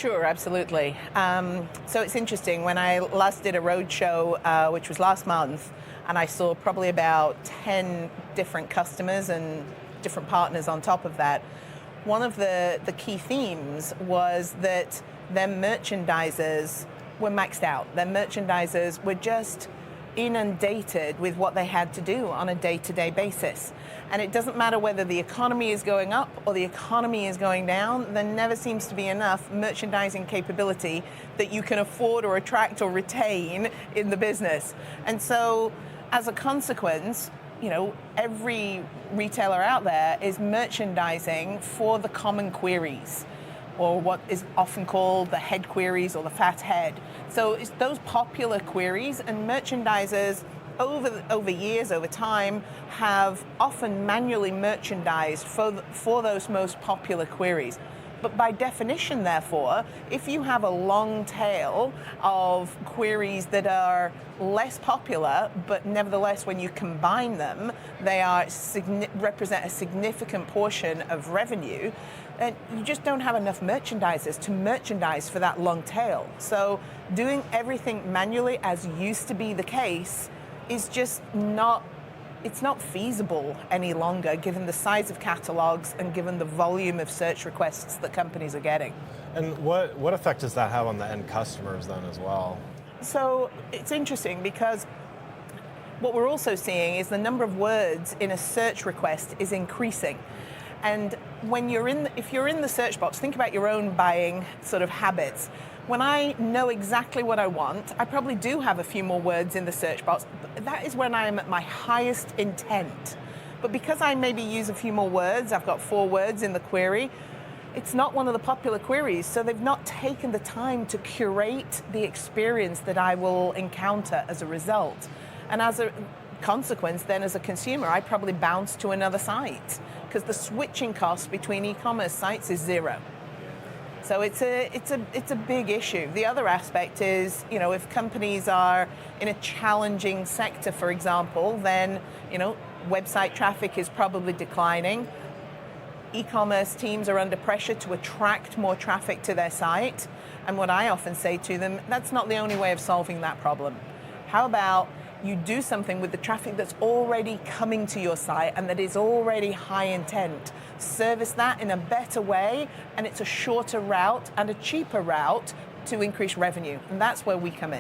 Sure, absolutely. So it's interesting. When I last did a roadshow, which was last month, and I saw probably about 10 different customers and different partners on top of that, one of the key themes was that their merchandisers were maxed out. Their merchandisers were just inundated with what they had to do on a day-to-day basis. And it doesn't matter whether the economy is going up or the economy is going down, there never seems to be enough merchandising capability that you can afford or attract or retain in the business. And so as a consequence, every retailer out there is merchandising for the common queries, or what is often called the head queries or the fat head. So it's those popular queries, and merchandisers over years, over time, have often manually merchandised for those most popular queries. But by definition, therefore, if you have a long tail of queries that are less popular, but nevertheless, when you combine them, they represent a significant portion of revenue, then you just don't have enough merchandisers to merchandise for that long tail. So doing everything manually, as used to be the case, is just not feasible any longer, given the size of catalogs and given the volume of search requests that companies are getting. And what effect does that have on the end customers then as well? So it's interesting because what we're also seeing is the number of words in a search request is increasing. And if you're in the search box, think about your own buying sort of habits. When I know exactly what I want, I probably do have a few more words in the search box. That is when I am at my highest intent. But because I maybe use a few more words, I've got 4 words in the query, it's not one of the popular queries, so they've not taken the time to curate the experience that I will encounter as a result. And as a consequence, then as a consumer, I probably bounce to another site because the switching cost between e-commerce sites is 0. So it's a big issue. The other aspect is, if companies are in a challenging sector, for example, then, website traffic is probably declining. E-commerce teams are under pressure to attract more traffic to their site. And what I often say to them, that's not the only way of solving that problem. How about you do something with the traffic that's already coming to your site and that is already high intent. Service that in a better way, and it's a shorter route and a cheaper route to increase revenue. And that's where we come in.